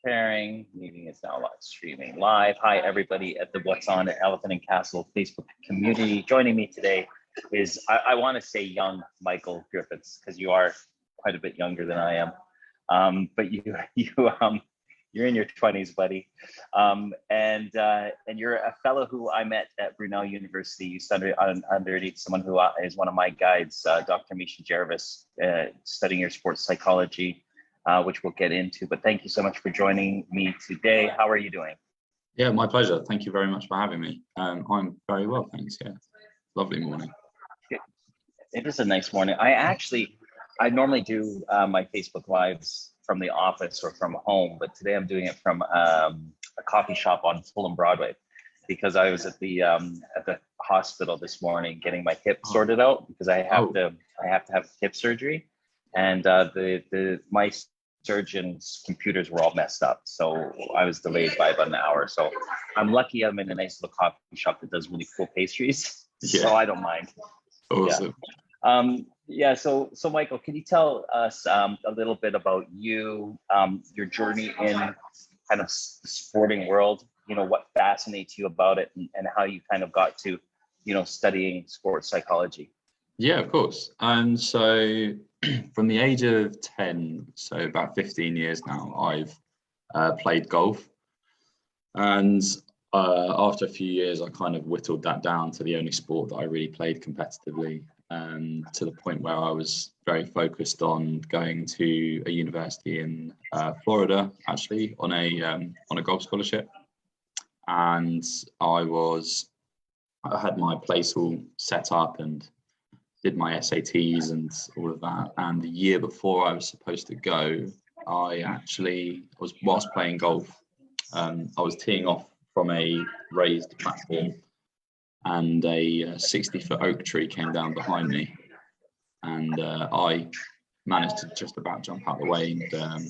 Preparing. Meeting is now live streaming live. Hi, everybody at the What's On at Elephant and Castle Facebook community. Joining me today is, I want to say young Michael Griffiths, because you are quite a bit younger than I am. But you're in your 20s, buddy. And you're a fellow who I met at Brunel University. You studied underneath someone who is one of my guides, Dr. Misha Jarvis, studying your sports psychology, which we'll get into. But thank you so much for joining me today. How are you doing? Yeah, my pleasure. Thank you very much for having me. I'm very well, thanks. Yeah, lovely morning. It is a nice morning. I normally do my Facebook Lives from the office or from home, but today I'm doing it from a coffee shop on Fulham Broadway, because I was at the hospital this morning getting my hip sorted out, because I have to have hip surgery, and my surgeon's computers were all messed up, so I was delayed by about an hour. So I'm lucky I'm in a nice little coffee shop that does really cool pastries, so I don't mind. Awesome. Yeah. So Michael, can you tell us a little bit about you, your journey in kind of the sporting world? You know, what fascinates you about it, and how you kind of got to, studying sports psychology? Yeah, of course. So from the age of 10, so about 15 years now, I've played golf. And after a few years, I kind of whittled that down to the only sport that I really played competitively, to the point where I was very focused on going to a university in Florida, actually, on a golf scholarship. And I had my place all set up and did my SATs and all of that. And the year before I was supposed to go, whilst playing golf, I was teeing off from a raised platform, and a 60-foot oak tree came down behind me, and I managed to just about jump out the way and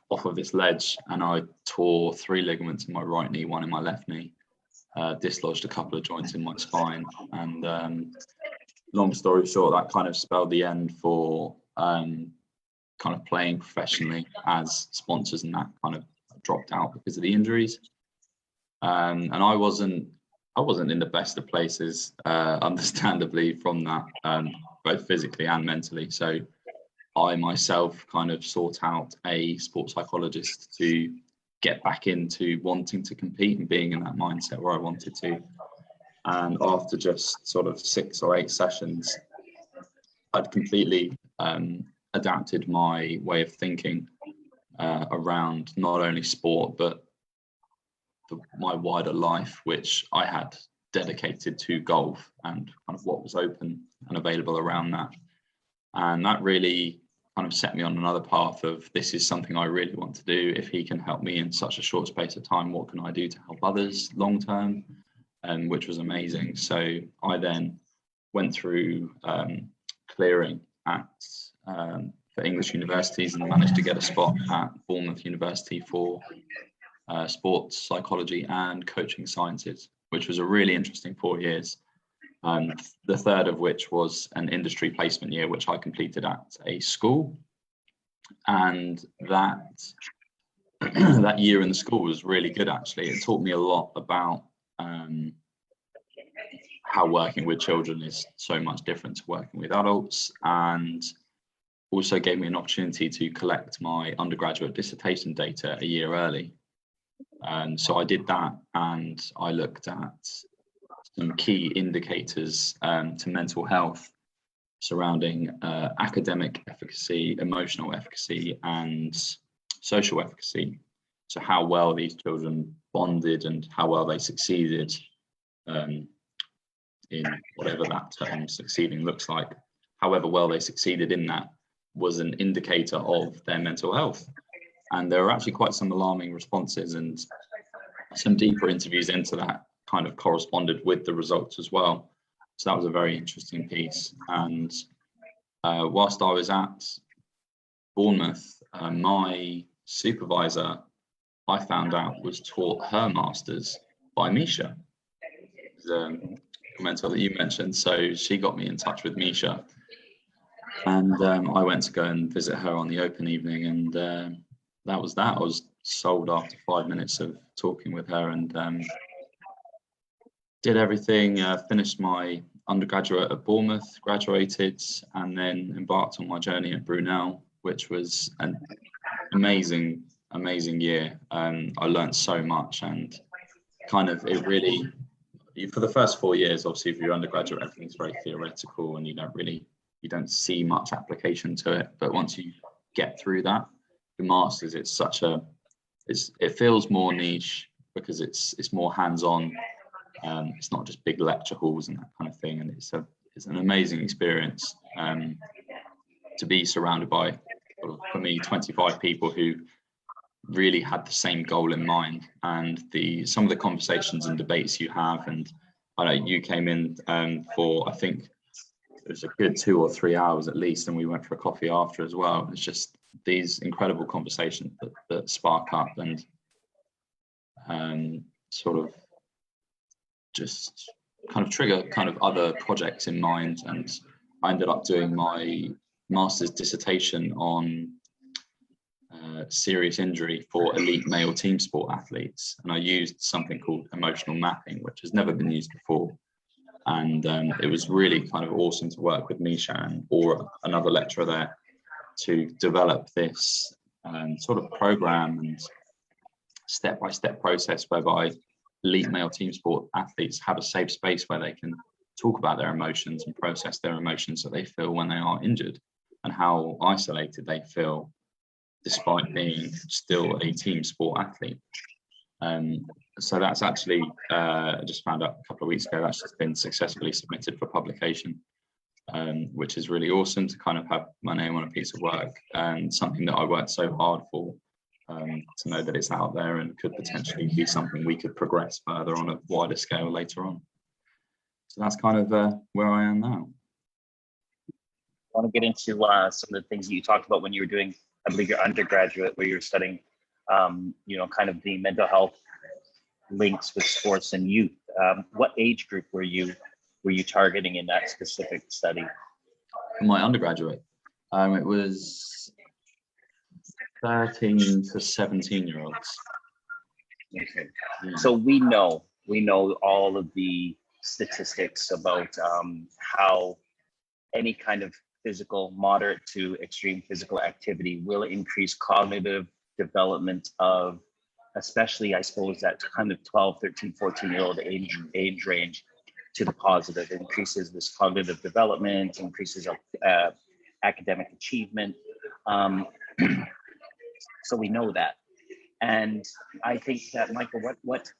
off of this ledge, and I tore 3 ligaments in my right knee, 1 in my left knee, dislodged a couple of joints in my spine, and long story short, that kind of spelled the end for kind of playing professionally, as sponsors and that kind of dropped out because of the injuries. And I wasn't in the best of places, understandably, from that, both physically and mentally. So I myself kind of sought out a sports psychologist to get back into wanting to compete and being in that mindset where I wanted to. And after just sort of 6 or 8 sessions, I'd completely adapted my way of thinking around not only sport, but my wider life, which I had dedicated to golf and kind of what was open and available around that. And that really kind of set me on another path of, this is something I really want to do. If he can help me in such a short space of time, what can I do to help others long term? Which was amazing. So I then went through clearing for English universities and managed to get a spot at Bournemouth University for sports psychology and coaching sciences, which was a really interesting 4 years. The third of which was an industry placement year, which I completed at a school. And that that year in the school was really good, actually. It taught me a lot about how working with children is so much different to working with adults, and also gave me an opportunity to collect my undergraduate dissertation data a year early. And so I did that, and I looked at some key indicators to mental health surrounding academic efficacy, emotional efficacy, and social efficacy. So how well these children bonded and how well they succeeded in whatever that term succeeding looks like. However well they succeeded in that was an indicator of their mental health. And there were actually quite some alarming responses, and some deeper interviews into that kind of corresponded with the results as well. So that was a very interesting piece. And whilst I was at Bournemouth, my supervisor, I found out, was taught her master's by Misha, the mentor that you mentioned. So she got me in touch with Misha, and I went to go and visit her on the open evening, and that was that. I was sold after 5 minutes of talking with her, and did everything, finished my undergraduate at Bournemouth, graduated, and then embarked on my journey at Brunel, which was an amazing year. I learned so much, and kind of it really, for the first 4 years, obviously, if you're undergraduate, everything's very theoretical, and you don't see much application to it. But once you get through that, the masters, it feels more niche because it's more hands-on. It's not just big lecture halls and that kind of thing, and it's an amazing experience to be surrounded by, for me, 25 people who really had the same goal in mind, and some of the conversations and debates you have. And I know you came in for, I think it was a good 2 or 3 hours at least, and we went for a coffee after as well. It's just these incredible conversations that spark up and sort of just kind of trigger kind of other projects in mind. And I ended up doing my master's dissertation on serious injury for elite male team sport athletes, and I used something called emotional mapping, which has never been used before. And it was really kind of awesome to work with Nishan or another lecturer there to develop this sort of program and step-by-step process whereby elite male team sport athletes have a safe space where they can talk about their emotions and process their emotions that they feel when they are injured, and how isolated they feel despite being still a team sport athlete. So that's actually, I just found out a couple of weeks ago, that's just been successfully submitted for publication, which is really awesome to kind of have my name on a piece of work, and something that I worked so hard for, to know that it's out there and could potentially be something we could progress further on a wider scale later on. So that's kind of where I am now. I want to get into some of the things that you talked about when you were doing, I believe, your undergraduate, where you're studying, kind of the mental health links with sports and youth. What age group were you targeting in that specific study? For my undergraduate, it was 13 to 17-year-olds. Okay. Yeah. So we know all of the statistics about how any kind of physical, moderate to extreme physical activity will increase cognitive development of, especially, I suppose, that kind of 12, 13, 14-year-old age range to the positive. It increases this cognitive development, increases academic achievement. So we know that. And I think that, Michael, what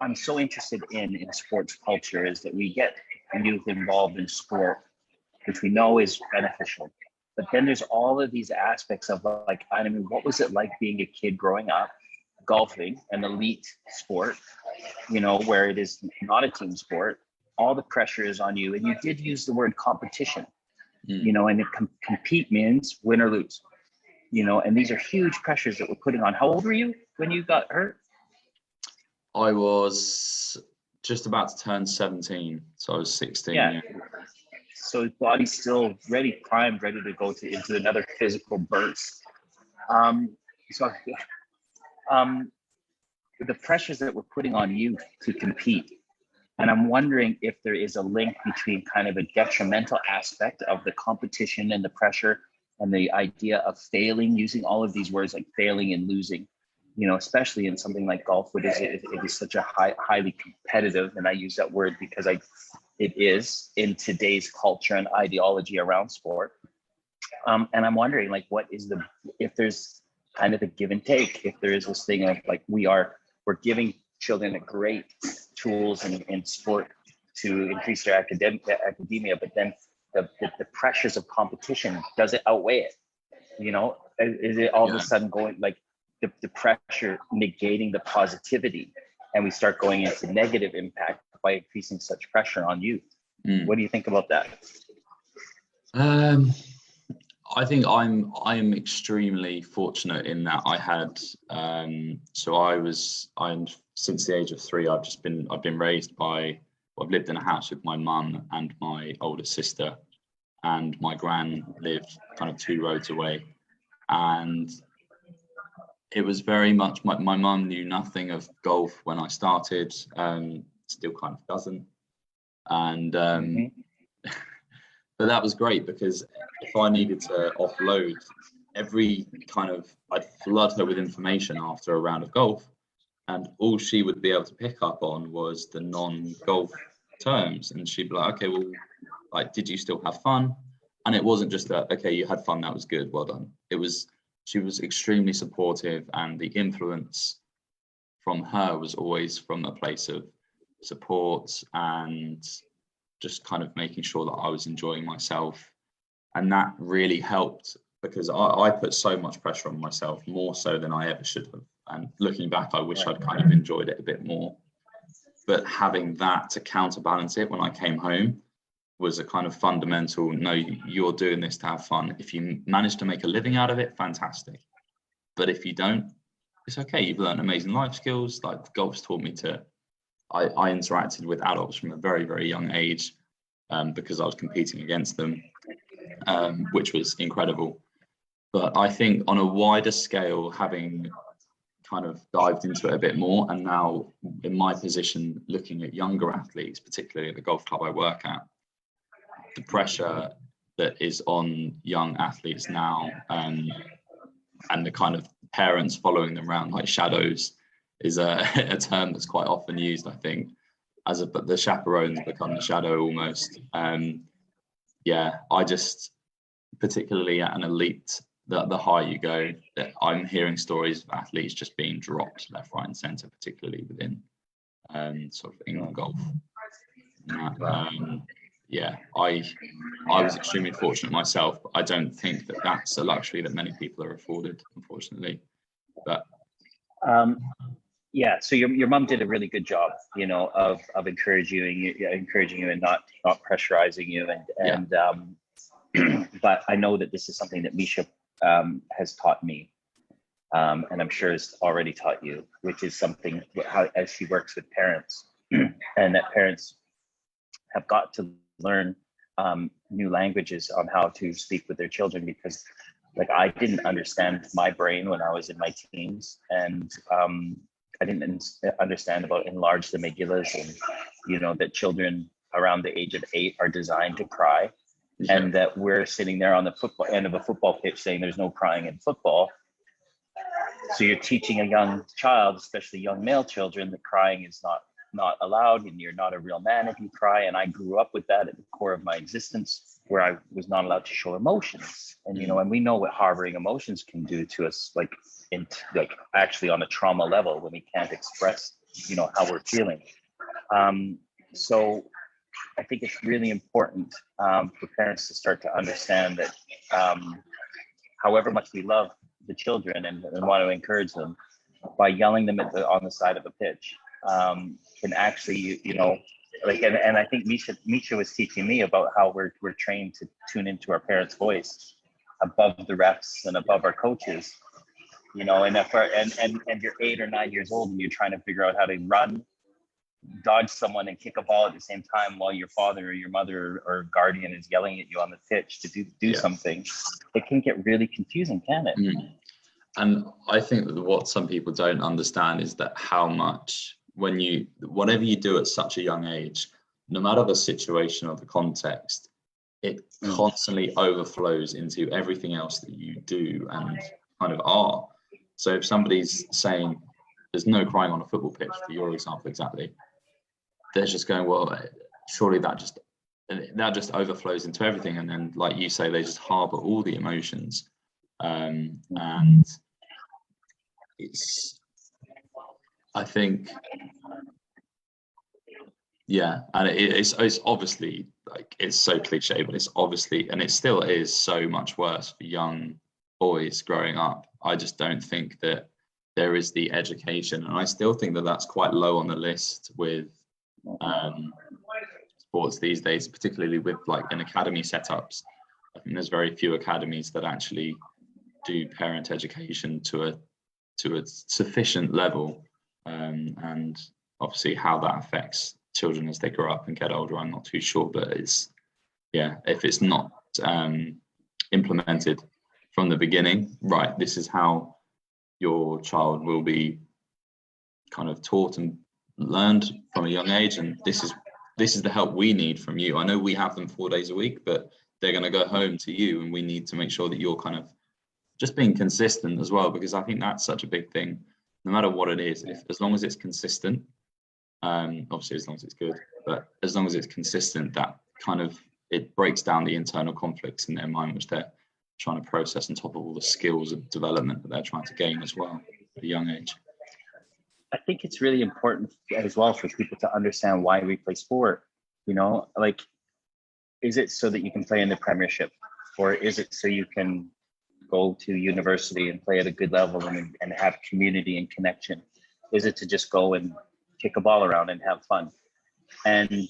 I'm so interested in sports culture is that we get youth involved in sport, which we know is beneficial. But then there's all of these aspects of, like, I mean, what was it like being a kid growing up, golfing, an elite sport, where it is not a team sport, all the pressure is on you. And you did use the word competition, and compete means win or lose, and these are huge pressures that we're putting on. How old were you when you got hurt? I was just about to turn 17, so I was 16. Yeah. So his body's still primed, ready to go into another physical burst. The pressures that we're putting on you to compete. And I'm wondering if there is a link between kind of a detrimental aspect of the competition and the pressure and the idea of failing, using all of these words like failing and losing, especially in something like golf, which it is such a highly competitive, and I use that word because it is in today's culture and ideology around sport. And I'm wondering, like, if there's kind of a give and take, if there is this thing of, like, we're giving children a great tools in sport to increase their academia, but then the pressures of competition, does it outweigh it? Is it all of a sudden going, like, the pressure negating the positivity, and we start going into negative impact by increasing such pressure on youth? What do you think about that? I think I'm extremely fortunate in that I had I'm since the age of 3, I've been raised by, I've lived in a house with my mum and my older sister, and my gran lived kind of 2 roads away. And it was very much, my mum knew nothing of golf when I started, still kind of doesn't. And but that was great, because if I needed to offload, I'd flood her with information after a round of golf, and all she would be able to pick up on was the non-golf terms. And she'd be like, okay, well, like, did you still have fun? And it wasn't just that, okay, you had fun, that was good, well done. She was extremely supportive, and the influence from her was always from a place of support and just kind of making sure that I was enjoying myself. And that really helped, because I put so much pressure on myself, more so than I ever should have. And looking back, I wish I'd kind of enjoyed it a bit more. But having that to counterbalance it when I came home was a kind of fundamental, no, you're doing this to have fun. If you manage to make a living out of it, fantastic. But if you don't, it's okay. You've learned amazing life skills. Like, golf's taught me I interacted with adults from a very, very young age, because I was competing against them, which was incredible. But I think on a wider scale, having kind of dived into it a bit more, and now in my position looking at younger athletes, particularly at the golf club I work at, the pressure that is on young athletes now, and the kind of parents following them around like shadows, is a term that's quite often used, I think, but the chaperones become the shadow almost. I just, particularly at an elite, the higher you go, that I'm hearing stories of athletes just being dropped left, right, and centre, particularly within sort of England golf. I was extremely fortunate myself, but I don't think that that's a luxury that many people are afforded, unfortunately. But so your mom did a really good job, of encouraging you and not pressurizing you, and but I know that this is something that Misha has taught me, and I'm sure has already taught you, which is something as she works with parents, and that parents have got to learn new languages on how to speak with their children, because like, I didn't understand my brain when I was in my teens, and I didn't understand about enlarged amygdalas, and that children around the age of 8 are designed to cry, and that we're sitting there on the football end of a football pitch saying there's no crying in football. So you're teaching a young child, especially young male children, that crying is not allowed, and you're not a real man if you cry. And I grew up with that at the core of my existence, where I was not allowed to show emotions. And and we know what harboring emotions can do to us, like actually on a trauma level, when we can't express how we're feeling. So I think it's really important for parents to start to understand that however much we love the children and want to encourage them, by yelling them on the side of a pitch can actually, and I think Misha was teaching me about how we're trained to tune into our parents' voice above the refs and above our coaches, and if you're 8 or 9 years old and you're trying to figure out how to run, dodge someone, and kick a ball at the same time while your father or your mother or guardian is yelling at you on the pitch to do something, it can get really confusing, can it? And I think that what some people don't understand is that how much, whatever you do at such a young age, no matter the situation or the context, it constantly overflows into everything else that you do and kind of are. So if somebody's saying there's no crying on a football pitch, for your example exactly, they're just going, well, surely that just overflows into everything. And then, like you say, they just harbor all the emotions. And I think, and it's obviously, like, it's so cliche, but it's obviously, and it still is so much worse for young boys growing up. I just don't think that there is the education, and I still think that that's quite low on the list with sports these days, particularly with like in academy setups. I think there's very few academies that actually do parent education to a sufficient level, and obviously how that affects children as they grow up and get older, I'm not too sure, but if it's not implemented from the beginning, right, this is how your child will be kind of taught and learned from a young age, and this is the help we need from you. I know we have them 4 days a week, but they're going to go home to you, and we need to make sure that you're kind of just being consistent as well, because I think that's such a big thing. No matter what it is, as long as it's consistent, obviously as long as it's good, but as long as it's consistent, that kind of, it breaks down the internal conflicts in their mind, which they're trying to process on top of all the skills of development that they're trying to gain as well at a young age. I think it's really important as well for people to understand why we play sport. Like, is it so that you can play in the Premiership, or is it so you can go to university and play at a good level and have community and connection? Is it to just go and kick a ball around and have fun? And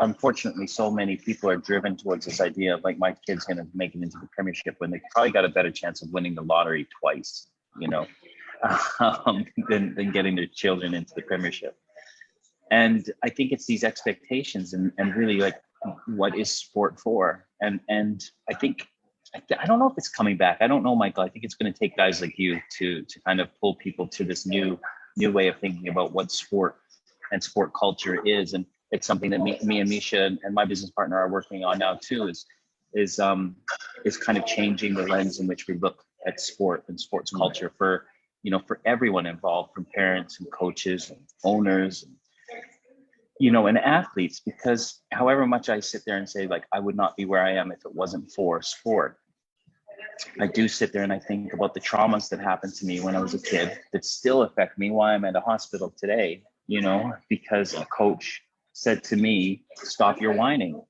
unfortunately, so many people are driven towards this idea of, like, my kid's going to make it into the Premiership, when they probably got a better chance of winning the lottery twice, than getting their children into the Premiership. And I think it's these expectations and really, like, what is sport for? And I think, I don't know if it's coming back. I don't know, Michael. I think it's going to take guys like you to kind of pull people to this new way of thinking about what sport and sport culture is. And it's something that me and Misha and my business partner are working on now too, is kind of changing the lens in which we look at sport and sports culture for everyone involved, from parents and coaches and owners, and athletes. Because however much I sit there and say, like, I would not be where I am if it wasn't for sport, I do sit there and I think about the traumas that happened to me when I was a kid that still affect me, why I'm at a hospital today, because a coach said to me, stop your whining,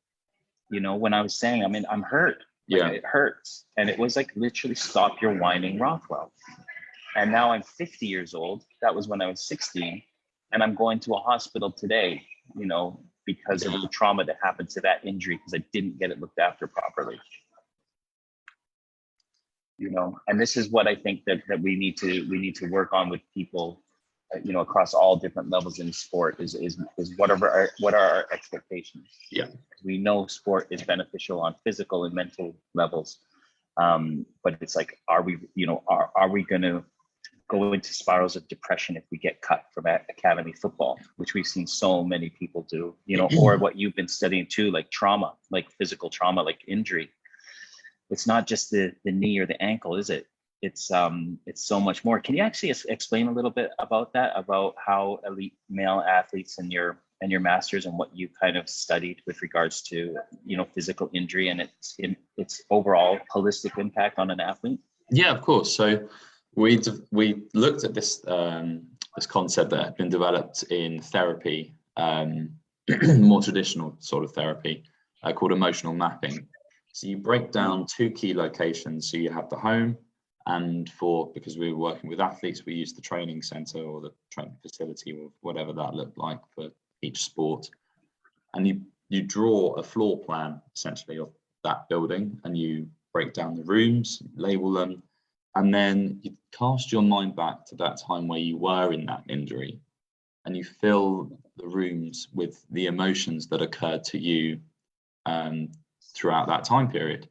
when I was saying, I'm hurt. Yeah. It hurts. And it was like, literally, stop your whining, Rothwell. And now I'm 50 years old. That was when I was 16. And I'm going to a hospital today, because of the trauma that happened to that injury, because I didn't get it looked after properly. And this is what I think that we need to work on with people, across all different levels in sport, is what are our expectations? Yeah. We know sport is beneficial on physical and mental levels. But it's like, are we going to go into spirals of depression if we get cut from academy football, which we've seen so many people do, or what you've been studying too, like trauma, like physical trauma, like injury. It's not just the knee or the ankle, is it? It's so much more. Can you actually explain a little bit about that, about how elite male athletes and your masters and what you kind of studied with regards to, physical injury and its overall holistic impact on an athlete? Yeah, of course. So we looked at this this concept that had been developed in therapy, more traditional sort of therapy, called emotional mapping. So you break down 2 key locations. So you have the home, and because we were working with athletes, we used the training center or the training facility, or whatever that looked like for each sport. And you draw a floor plan essentially of that building, and you break down the rooms, label them, and then you cast your mind back to that time where you were in that injury, and you fill the rooms with the emotions that occurred to you throughout that time period.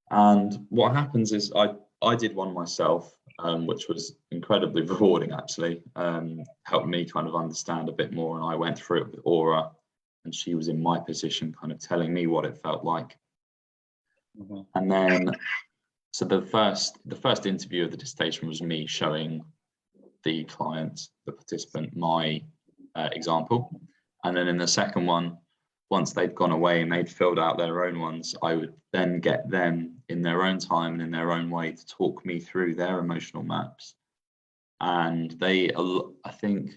And what happens is I did one myself, which was incredibly rewarding, actually. Helped me kind of understand a bit more, and I went through it with Aura, and she was in my position kind of telling me what it felt like. Mm-hmm. And then so the first interview of the dissertation was me showing the client, the participant, my example. And then in the second one, once they'd gone away and they'd filled out their own ones, I would then get them in their own time and in their own way to talk me through their emotional maps. And I think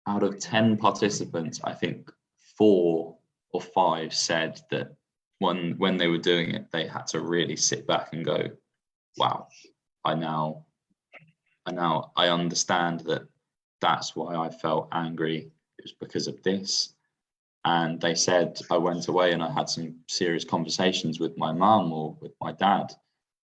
out of 10 participants, I think 4 or 5 said that when they were doing it, they had to really sit back and go, wow, I understand that that's why I felt angry. It was because of this. And they said, I went away and I had some serious conversations with my mum or with my dad.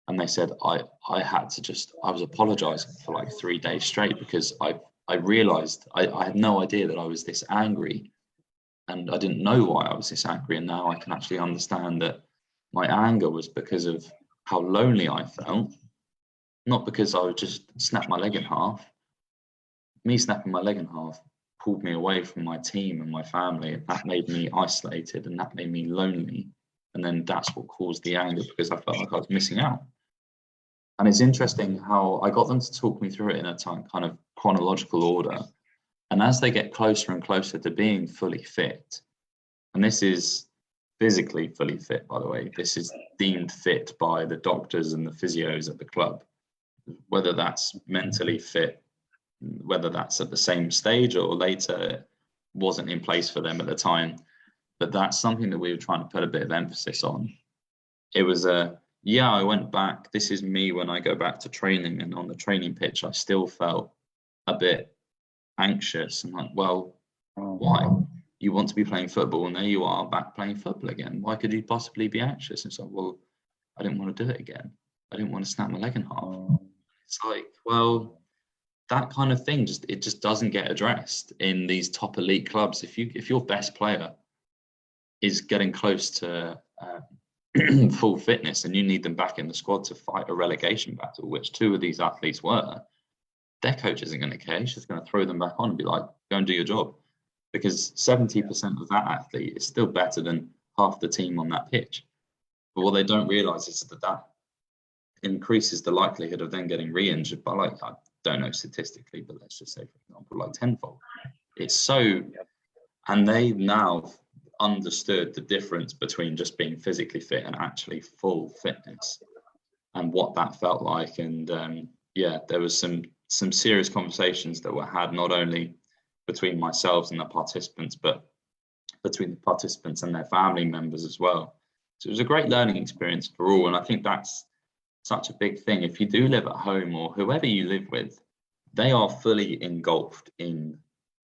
And they said, I was apologizing for like 3 days straight, because I realized I had no idea that I was this angry, and I didn't know why I was this angry. And now I can actually understand that my anger was because of how lonely I felt, not because I would just snap my leg in half. Me snapping my leg in half pulled me away from my team and my family, and that made me isolated, and that made me lonely. And then that's what caused the anger, because I felt like I was missing out. And it's interesting how I got them to talk me through it in a kind of chronological order. And as they get closer and closer to being fully fit, and this is physically fully fit, by the way, this is deemed fit by the doctors and the physios at the club, whether that's mentally fit, whether that's at the same stage or later, wasn't in place for them at the time. But that's something that we were trying to put a bit of emphasis on. It was yeah, I went back. This is me when I go back to training, and on the training pitch, I still felt a bit anxious. And like, well, why? You want to be playing football, and there you are back playing football again. Why could you possibly be anxious? And it's like, well, I didn't want to do it again. I didn't want to snap my leg in half. It's like, well, that kind of thing just doesn't get addressed in these top elite clubs. If your best player is getting close to full fitness and you need them back in the squad to fight a relegation battle, which two of these athletes were, their coach isn't going to care. He's just going to throw them back on and be like, go and do your job. Because 70% of that athlete is still better than half the team on that pitch. But what they don't realise is that increases the likelihood of them getting re-injured by, like, I don't know statistically, but let's just say, for example, like tenfold. It's so, and they now understood the difference between just being physically fit and actually full fitness and what that felt like. And yeah, there was some serious conversations that were had, not only between myself and the participants, but between the participants and their family members as well. So it was a great learning experience for all. And I think that's such a big thing. If you do live at home, or whoever you live with, they are fully engulfed in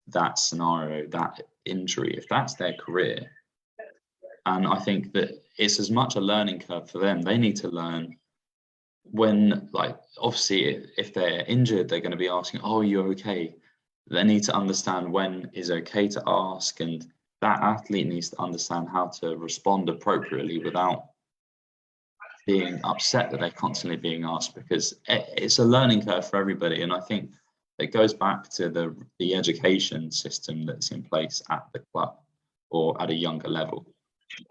that scenario, that injury, if that's their career. And I think that it's as much a learning curve for them. They need to learn when, like, obviously, if they're injured, they're going to be asking, oh, are you okay? They need to understand when is okay to ask, and that athlete needs to understand how to respond appropriately without being upset that they're constantly being asked, because it's a learning curve for everybody. And I think it goes back to the education system that's in place at the club or at a younger level.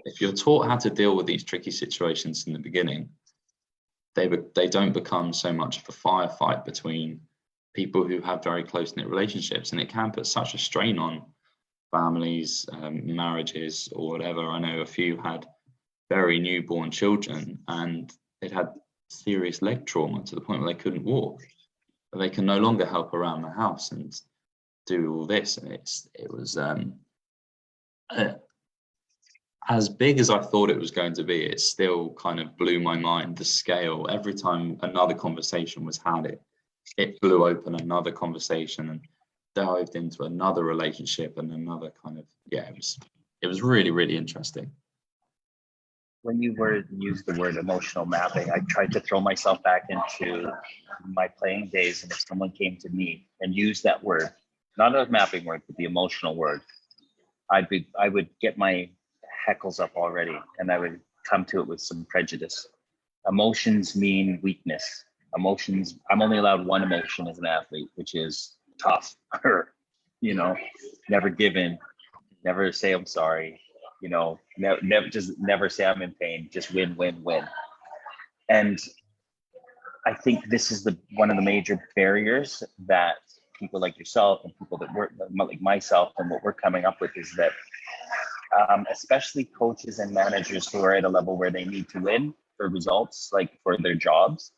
If you're taught how to deal with these tricky situations in the beginning, they don't become so much of a firefight between people who have very close-knit relationships, and it can put such a strain on families, marriages, or whatever. I know a few had very newborn children, and they'd had serious leg trauma to the point where they couldn't walk. They can no longer help around the house and do all this, and it was as big as I thought it was going to be. It still kind of blew my mind, the scale. Every time another conversation was had, it blew open another conversation and dived into another relationship and another kind of, yeah, it was really, really interesting. When you used the word emotional mapping, I tried to throw myself back into my playing days, and if someone came to me and used that word, not a mapping word, but the emotional word, I would get my heckles up already, and I would come to it with some prejudice. Emotions mean weakness. Emotions, I'm only allowed one emotion as an athlete, which is tough. Never give in, never say I'm sorry, never say I'm in pain, just win, win, win. And I think this is one of the major barriers that people like yourself and people that work like myself and what we're coming up with is that especially coaches and managers who are at a level where they need to win for results, like for their jobs,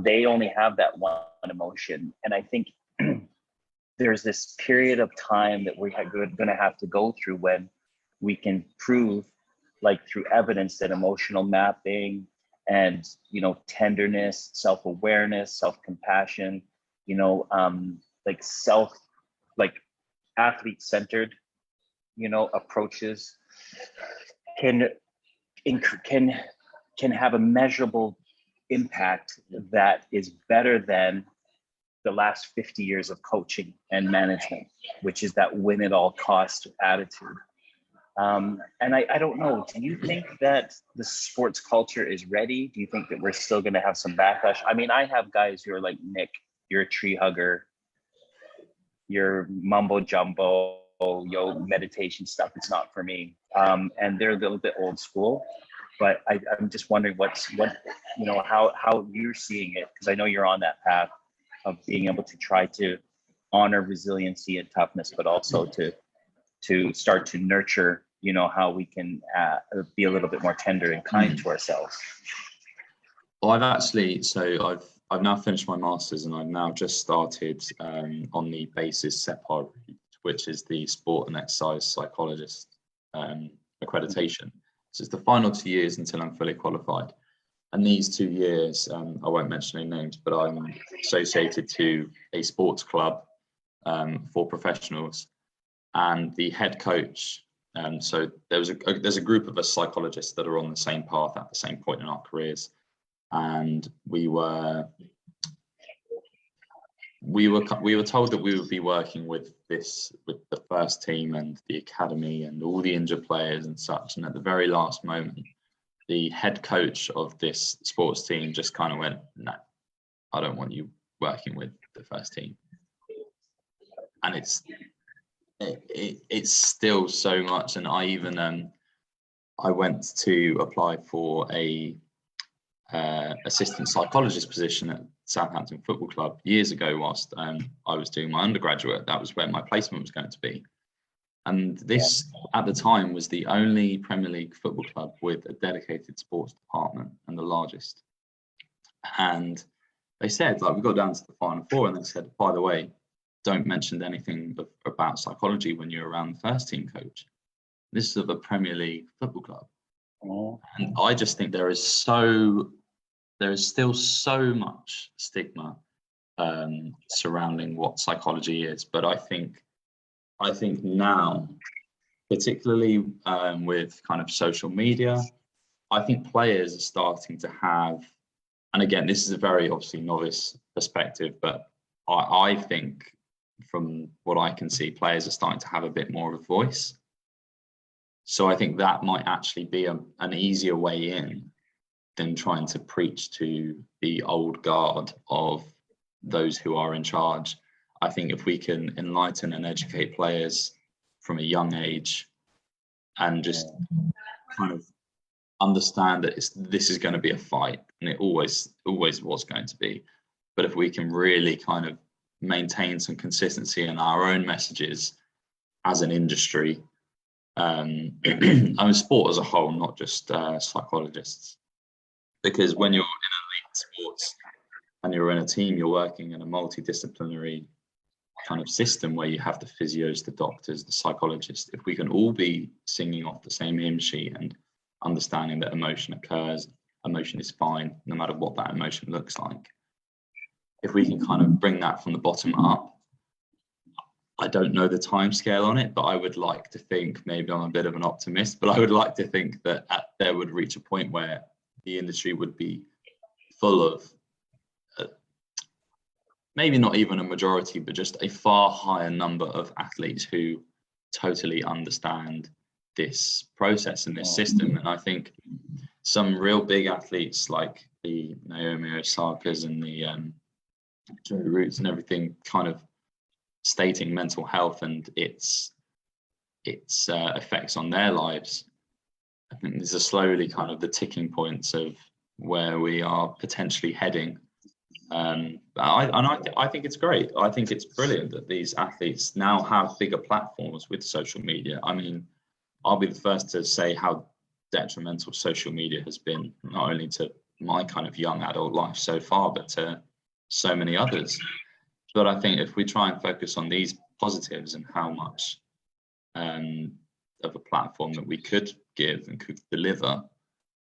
they only have that one emotion. And I think there's this period of time that we're going to have to go through when we can prove, like through evidence, that emotional mapping and, tenderness, self-awareness, self-compassion, like athlete-centered, approaches can have a measurable impact that is better than the last 50 years of coaching and management, which is that win at all cost attitude. And I don't know, do you think that the sports culture is ready? Do you think that we're still going to have some backlash? I mean, I have guys who are like, Nick, you're a tree hugger, you're mumbo jumbo, meditation stuff, it's not for me. And they're a little bit old school, but I'm just wondering how you're seeing it, because I know you're on that path of being able to try to honor resiliency and toughness, but also to start to nurture, how we can be a little bit more tender and kind to ourselves. Well, I've now finished my master's, and I've now just started on the BASES SEPAR route, which is the sport and exercise psychologist accreditation. So it's the final 2 years until I'm fully qualified. And these 2 years, I won't mention any names, but I'm associated to a sports club for professionals, and the head coach. So there's a group of us psychologists that are on the same path at the same point in our careers, and we were told that we would be working with the first team and the academy and all the injured players and such. And at the very last moment, the head coach of this sports team just kind of went, "No, I don't want you working with the first team." And it's still so much. And I went to apply for a assistant psychologist position at Southampton Football Club years ago whilst I was doing my undergraduate. That was where my placement was going to be. And this, at the time, was the only Premier League football club with a dedicated sports department, and the largest. And they said, we got down to the final four, and they said, by the way, don't mention anything about psychology when you're around the first team coach. This is of a Premier League football club. And I just think there is still so much stigma surrounding what psychology is. But I think now, particularly with kind of social media, I think players are starting to have, and again, this is a very obviously novice perspective, but I think from what I can see, players are starting to have a bit more of a voice. So I think that might actually be an easier way in than trying to preach to the old guard of those who are in charge. I think if we can enlighten and educate players from a young age and just kind of understand that this is going to be a fight, and it always was going to be. But if we can really kind of maintain some consistency in our own messages as an industry, I mean, sport as a whole, not just psychologists, because when you're in elite sports and you're in a team, you're working in a multidisciplinary kind of system where you have the physios, the doctors, the psychologists. If we can all be singing off the same hymn sheet and understanding that emotion occurs, emotion is fine, no matter what that emotion looks like. If we can kind of bring that from the bottom up, I don't know the time scale on it, but I would like to think, maybe I'm a bit of an optimist, but I would like to think that there would reach a point where the industry would be full of maybe not even a majority, but just a far higher number of athletes who totally understand this process and this system. And I think some real big athletes like the Naomi Osakas and the Joe Roots and everything, kind of stating mental health and its effects on their lives. I think these are slowly kind of the ticking points of where we are potentially heading. I think it's great. I think it's brilliant that these athletes now have bigger platforms with social media. I mean, I'll be the first to say how detrimental social media has been, not only to my kind of young adult life so far, but to so many others. But I think if we try and focus on these positives and how much of a platform that we could give and could deliver,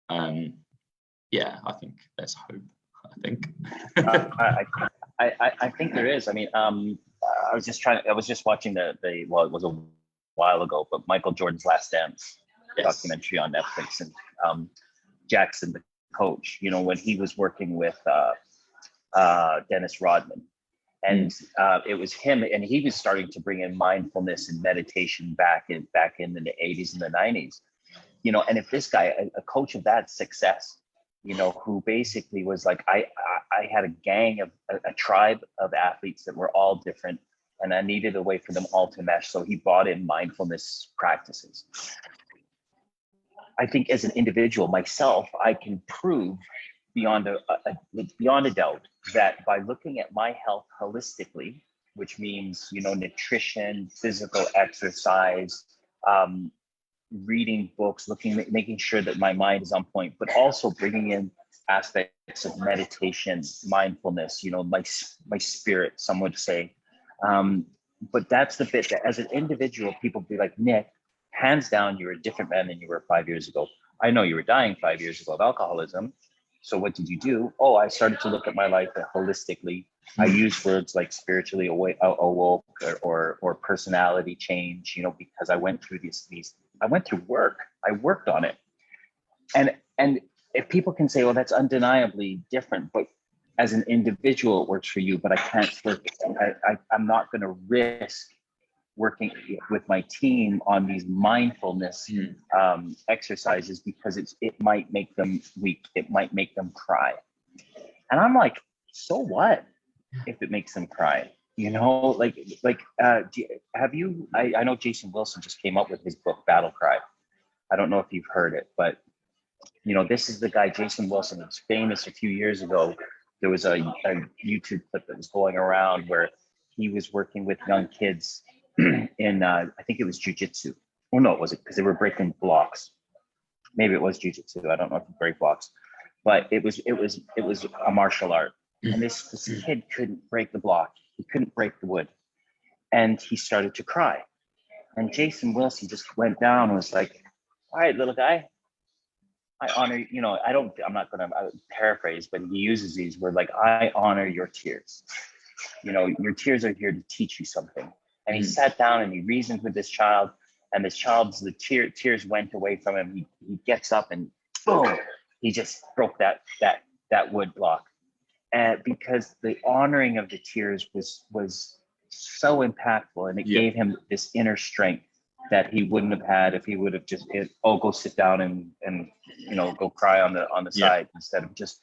I think there's hope. I think there is. I mean, I was just watching it was a while ago, but Michael Jordan's Last Dance documentary on Netflix, and Jackson, the coach, when he was working with Dennis Rodman, And it was him, and he was starting to bring in mindfulness and meditation back in the 80s and the 90s. And if this guy, a coach of that success, who basically was like, I had a gang of a tribe of athletes that were all different, and I needed a way for them all to mesh. So he brought in mindfulness practices. I think as an individual myself, I can prove beyond a doubt that by looking at my health holistically, which means, nutrition, physical exercise, reading books, making sure that my mind is on point, but also bringing in aspects of meditation, mindfulness, my spirit, some would say. But that's the bit that as an individual, people be like, Nick, hands down, you're a different man than you were 5 years ago. I know you were dying 5 years ago of alcoholism. So what did you do? Oh, I started to look at my life holistically. I use words like spiritually awoke or personality change, because I went through I went through work. I worked on it. And if people can say, well, that's undeniably different, but as an individual, it works for you, but I can't work. I'm not going to risk working with my team on these mindfulness exercises because it might make them weak. It might make them cry. And I'm like, so what if it makes them cry? I know Jason Wilson just came up with his book, Battle Cry. I don't know if you've heard it, but this is the guy, Jason Wilson, was famous a few years ago. There was a YouTube clip that was going around where he was working with young kids in, I think it was jujitsu. Oh no, it wasn't, because they were breaking blocks. Maybe it was jujitsu. I don't know if you break blocks, but it was a martial art. And this kid couldn't break the block. He couldn't break the wood, and he started to cry. And Jason Wilson just went down and was like, "All right, little guy, I honor, I'm not going to paraphrase, but he uses these words like, I honor your tears. Your tears are here to teach you something." And he sat down and he reasoned with this child, and this child's, the tears went away from him. He gets up and boom, he just broke that wood block. And because the honoring of the tears was so impactful, and it gave him this inner strength that he wouldn't have had if he would have just go sit down and go cry on the side instead of just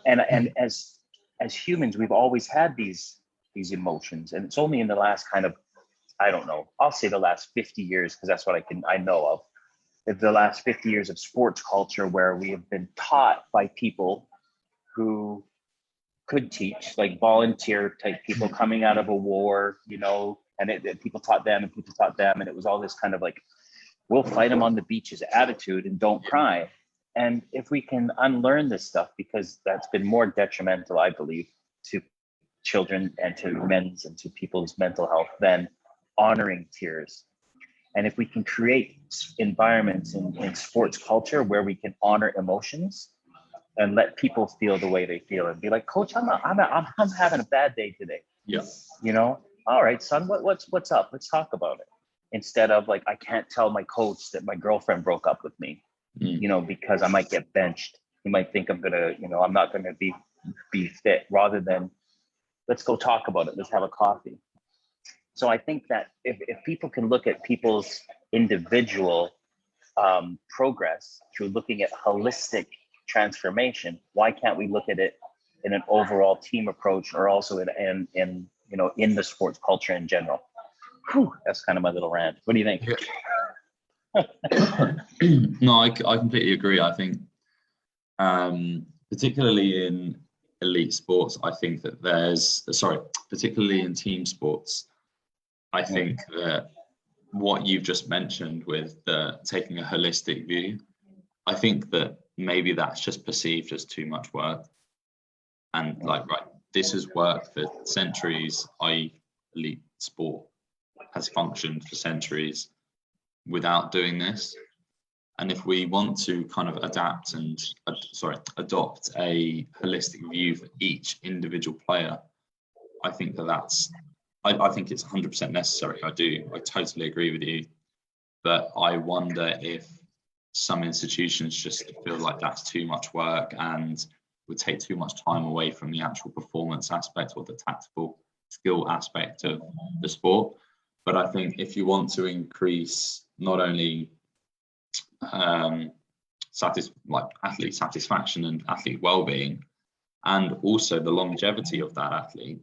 and as humans, we've always had these emotions, and it's only in the last kind of, I don't know, I'll say the last 50 years, because that's what I know of the last 50 years of sports culture, where we have been taught by people who could teach, like volunteer type people coming out of a war, and people taught them and people taught them. And it was all this kind of like, we'll fight them on the beaches attitude and don't cry. And if we can unlearn this stuff, because that's been more detrimental, I believe, to children and to men's and to people's mental health than honoring tears. And if we can create environments in sports culture where we can honor emotions and let people feel the way they feel, and be like, Coach, I'm having a bad day today. Yeah. All right, son, what's up? Let's talk about it. Instead of like, I can't tell my coach that my girlfriend broke up with me, because I might get benched. He might think I'm not gonna be fit, rather than let's go talk about it. Let's have a coffee. So I think that if people can look at people's individual progress through looking at holistic transformation, why can't we look at it in an overall team approach, or also in the sports culture in general? Whew, that's kind of my little rant. What do you think? No, I completely agree. I think particularly in elite sports, I think that particularly in team sports, I think that what you've just mentioned with taking a holistic view, I think that maybe that's just perceived as too much work. And this has worked for centuries. Elite sport has functioned for centuries without doing this. And if we want to kind of adopt a holistic view for each individual player, I think I think it's 100% necessary. I totally agree with you. But I wonder if some institutions just feel like that's too much work and would take too much time away from the actual performance aspect or the tactical skill aspect of the sport. But I think if you want to increase not only athlete satisfaction and athlete well-being, and also the longevity of that athlete,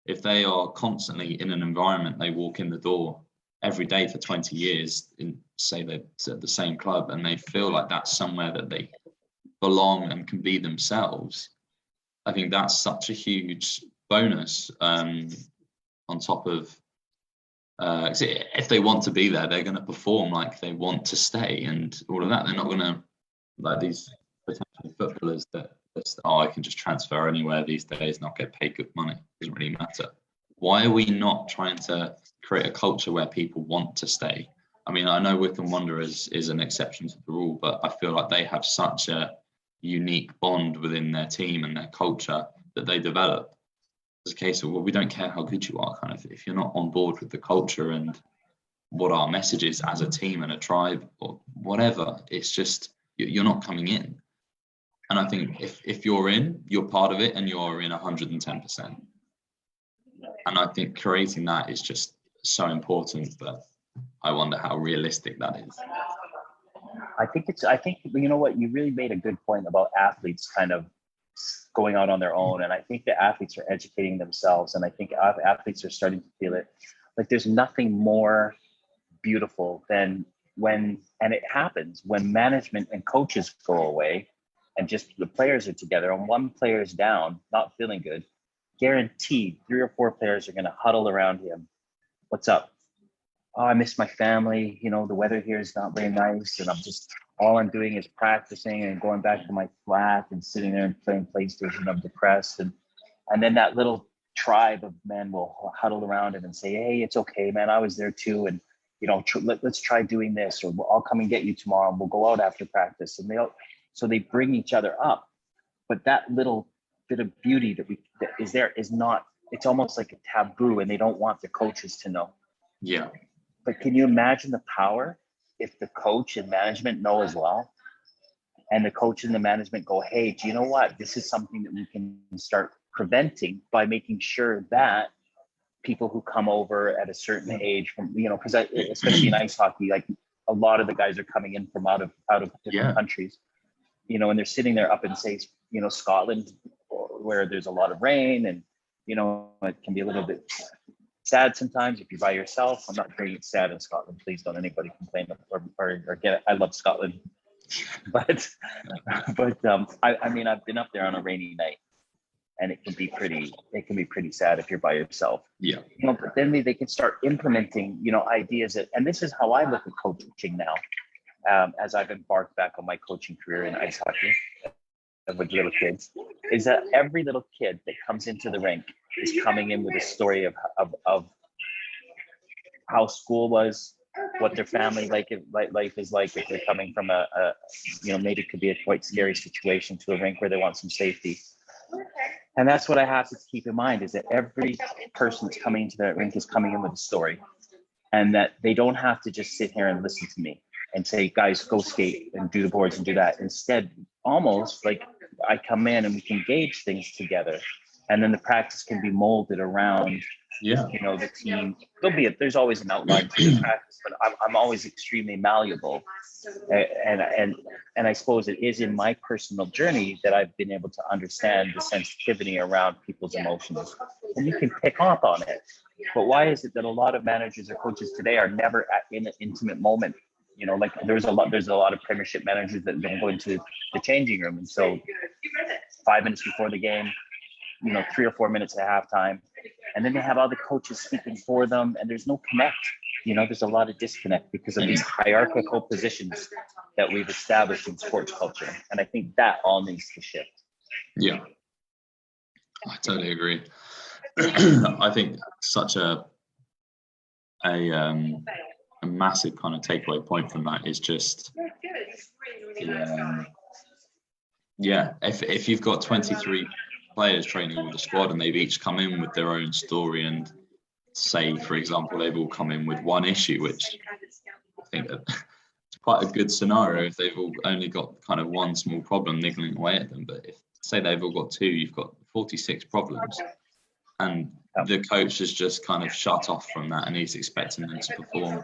if they are constantly in an environment, they walk in the door every day for 20 years, say they're at the same club, and they feel like that's somewhere that they belong and can be themselves, I think that's such a huge bonus on top of, if they want to be there, they're going to perform like they want to stay and all of that. They're not going to, like these potential footballers that just, oh, I can just transfer anywhere these days and I'll get paid good money. Doesn't really matter. Why are we not trying to create a culture where people want to stay? I mean, I know Wycombe Wanderers is an exception to the rule, but I feel like they have such a unique bond within their team and their culture that they develop. It's a case of, well, we don't care how good you are, kind of, if you're not on board with the culture and what our message is as a team and a tribe or whatever, it's just, you're not coming in. And I think if you're in, you're part of it and you're in 110%. And I think creating that is just so important, but I wonder how realistic that is. I think you know what, you really made a good point about athletes kind of going out on their own. And I think the athletes are educating themselves. And I think athletes are starting to feel it. Like there's nothing more beautiful than when, and it happens when management and coaches go away and just the players are together and one player is down, not feeling good, guaranteed 3 or 4 players are going to huddle around him. What's up? Oh, I miss my family. You know, the weather here is not very nice. And all I'm doing is practicing and going back to my flat and sitting there and playing PlayStation. I'm depressed. And then that little tribe of men will huddle around him and say, hey, it's okay, man. I was there too. And, you know, let's try doing this, or I'll come and get you tomorrow and we'll go out after practice. And so they bring each other up. But that little bit of beauty that is there is not, it's almost like a taboo and they don't want the coaches to know. Yeah. But can you imagine the power if the coach and management know as well? And the coach and the management go, hey, do you know what? This is something that we can start preventing by making sure that people who come over at a certain age from, you know, because especially in ice hockey, like a lot of the guys are coming in from out of different countries, you know, and they're sitting there up in, say, you know, Scotland, where there's a lot of rain and, you know, it can be a little bit sad sometimes if you're by yourself. I'm not saying it's sad in Scotland. Please don't anybody complain or get it. I love Scotland, but I mean, I've been up there on a rainy night, and it can be pretty sad if you're by yourself. Yeah. You know, but then they can start implementing, you know, ideas and this is how I look at coaching now, as I've embarked back on my coaching career in ice hockey with little kids, is that every little kid that comes into the rink is coming in with a story of how school was, what their family life is like if they're coming from a you know, maybe it could be a quite scary situation to a rink where they want some safety. And that's what I have to keep in mind, is that every person that's coming into that rink is coming in with a story, and that they don't have to just sit here and listen to me and say, guys, go skate and do the boards and do that. Instead, almost like I come in and we can gauge things together, and then the practice can be molded around, you know, the team. There's always an outline to the practice, but I'm always extremely malleable. And I suppose it is in my personal journey that I've been able to understand the sensitivity around people's emotions, and you can pick up on it. But why is it that a lot of managers or coaches today are never in an intimate moment? You know, like there's a lot of Premiership managers that don't go into the changing room, and so 5 minutes before the game, you know, 3 or 4 minutes at halftime, and then they have other coaches speaking for them, and there's no connect. You know, there's a lot of disconnect because of these hierarchical positions that we've established in sports culture, and I think that all needs to shift. Yeah, I totally agree. I think such a massive kind of takeaway point from that is just, if you've got 23 players training with the squad and they've each come in with their own story, and say, for example, they've all come in with one issue, which I think that it's quite a good scenario if they've all only got kind of one small problem niggling away at them. But if, say, they've all got 2, you've got 46 problems. And the coach has just kind of shut off from that, and he's expecting them to perform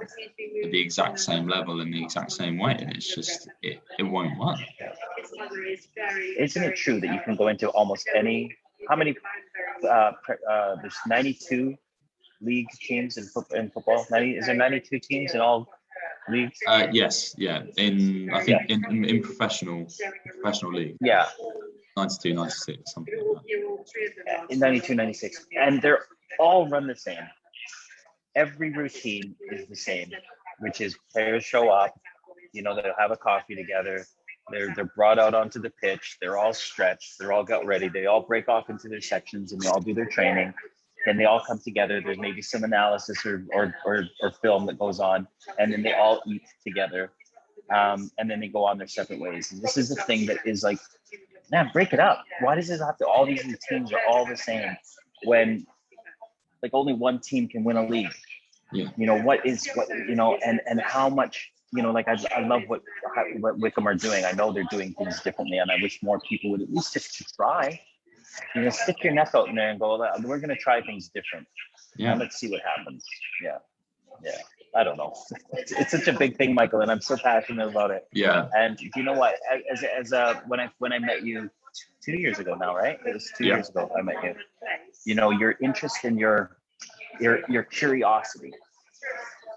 at the exact same level in the exact same way, and it's just it won't work. Isn't it true that you can go into almost any? How many? There's 92 league teams in football. 90, is there 92 teams in all leagues? Yes, yeah. I think in professional league. Yeah. 92, 96, something like that. In 92, 96. And they're all run the same. Every routine is the same, which is players show up, they'll have a coffee together. They're brought out onto the pitch. They're all stretched. They're all got ready. They all break off into their sections and they all do their training. Then they all come together. There's maybe some analysis or film that goes on, and then they all eat together. And then they go on their separate ways. And this is the thing that is like, man, break it up. Why does it have to, all these routines are all the same when like only one team can win a league? Yeah. And how much, like I love what Wickham are doing. I know they're doing things differently, and I wish more people would at least just try. Stick your neck out in there and go, we're going to try things different. Yeah. And let's see what happens. Yeah. I don't know. It's such a big thing, Michael, and I'm so passionate about it. Yeah. And you know what? When I met you 2 years ago now, right? It was 2 years ago I met you. Your interest in your curiosity.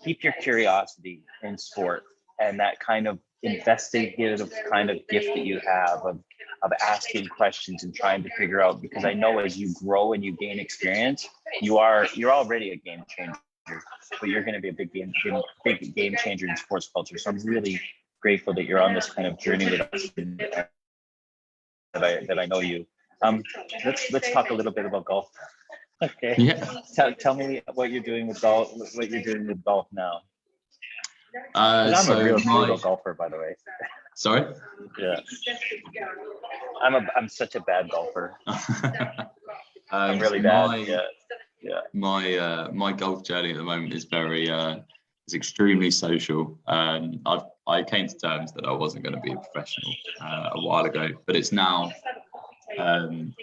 Keep your curiosity in sport, and that kind of investigative kind of gift that you have of asking questions and trying to figure out, because I know as you grow and you gain experience, you're already a game changer, but you're going to be a big game changer in sports culture. So I'm really grateful that you're on this kind of journey with us, that I know you. Let's talk a little bit about golf. Okay. Yeah. Tell me what you're doing with golf. What you're doing with golf now. I'm a real brutal golfer, by the way. Sorry. Yeah. I'm such a bad golfer. I'm really bad. Yeah. My golf journey at the moment is is extremely social. I came to terms that I wasn't going to be a professional a while ago, but it's now. I'm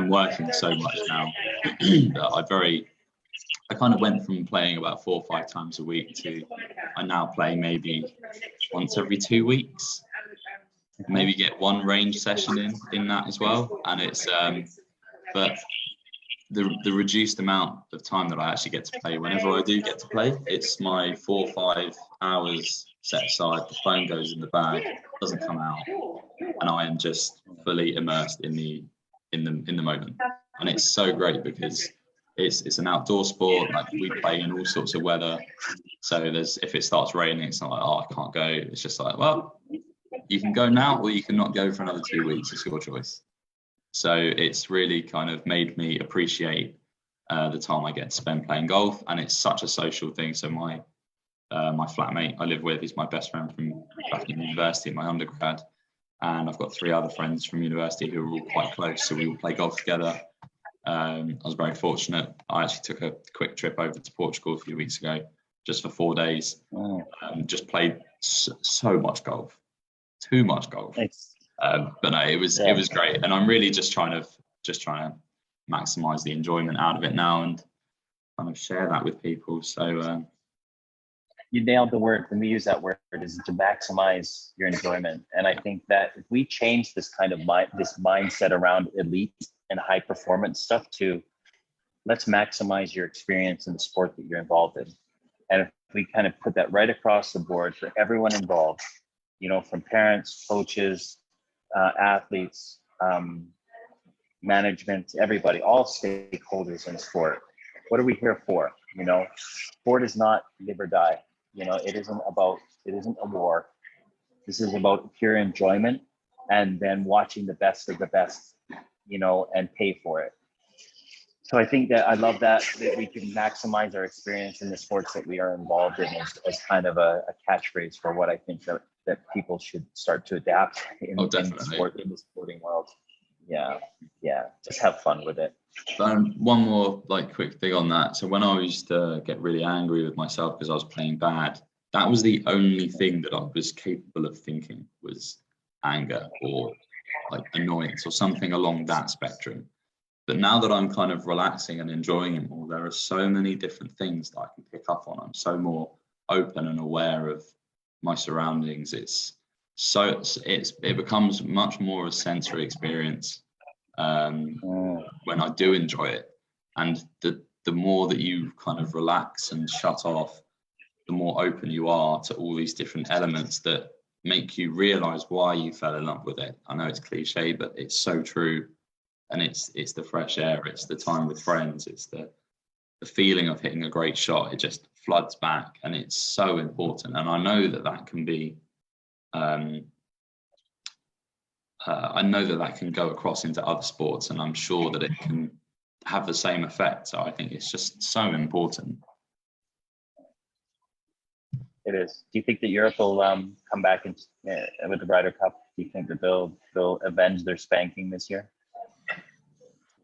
working so much now that I kind of went from playing about 4 or 5 times a week to I now play maybe once every 2 weeks. Maybe get one range session in that as well, and it's but the reduced amount of time that I actually get to play, whenever I do get to play, it's my 4 or 5 hours set aside. The phone goes in the bag, doesn't come out, and I am just fully immersed in the moment. And it's so great because it's an outdoor sport. Like, we play in all sorts of weather. So if it starts raining, it's not like, oh, I can't go. It's just like, well, you can go now or you can not go for another 2 weeks. It's your choice. So it's really kind of made me appreciate the time I get to spend playing golf, and it's such a social thing. So my flatmate I live with is my best friend from back in university, my undergrad, and I've got 3 other friends from university who are all quite close. So we all play golf together. I was very fortunate. I actually took a quick trip over to Portugal a few weeks ago, just for 4 days. Just played so much golf, too much golf. But no, it was great, and I'm really just trying to maximize the enjoyment out of it now and kind of share that with people. So you nailed the word. When we use that word, is to maximize your enjoyment. And I think that if we change this kind of this mindset around elite and high performance stuff to let's maximize your experience in the sport that you're involved in. And if we kind of put that right across the board for everyone involved, from parents, coaches, athletes, management, everybody, all stakeholders in sport. What are we here for? Sport is not live or die. It isn't a war. This is about pure enjoyment, and then watching the best of the best, and pay for it. So I think that I love that we can maximize our experience in the sports that we are involved in as kind of a catchphrase for what I think that people should start to adapt in the sporting world. Yeah. Just have fun with it. One more quick thing on that. So when I used to get really angry with myself because I was playing bad, that was the only thing that I was capable of thinking was anger or annoyance or something along that spectrum. But now that I'm kind of relaxing and enjoying it more, there are so many different things that I can pick up on. I'm so more open and aware of my surroundings. It becomes much more of a sensory experience when I do enjoy it. And the more that you kind of relax and shut off, the more open you are to all these different elements that make you realize why you fell in love with it. I know it's cliche, but it's so true. And it's the fresh air, it's the time with friends, it's the feeling of hitting a great shot. It just floods back, and it's so important. And I know that can be I know that can go across into other sports, and I'm sure that it can have the same effect. So I think it's just so important. It is. Do you think that Europe will come back with the Ryder Cup? Do you think that they'll avenge their spanking this year?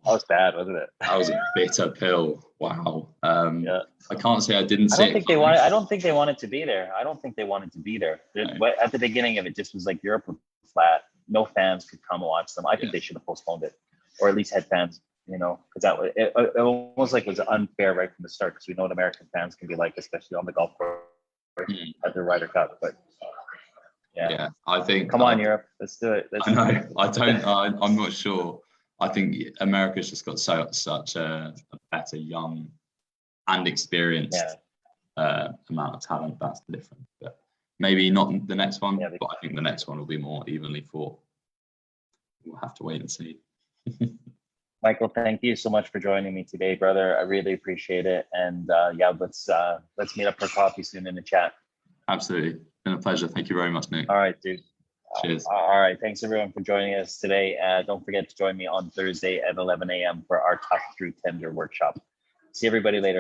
That was bad, wasn't it? That was a bitter pill. Wow. Yeah. I can't say I didn't see it. I don't think they wanted to be there. No. At the beginning of it, just was like Europe was flat. No fans could come and watch them. I think they should have postponed it, or at least had fans. Because it almost like was unfair right from the start. Because we know what American fans can be like, especially on the golf course at the Ryder Cup. But yeah, I think. Come on, Europe, let's do it. I know. I'm not sure. I think America's just got such a better young and experienced amount of talent. That's the difference. But maybe not the next one, but I think the next one will be more evenly fought. We'll have to wait and see. Michael, thank you so much for joining me today, brother. I really appreciate it. And let's meet up for coffee soon in the chat. Absolutely. It's been a pleasure. Thank you very much, Nick. All right, dude. Cheers. All right. Thanks everyone for joining us today. Don't forget to join me on Thursday at 11 a.m. for our Tough Through Tender workshop. See everybody later.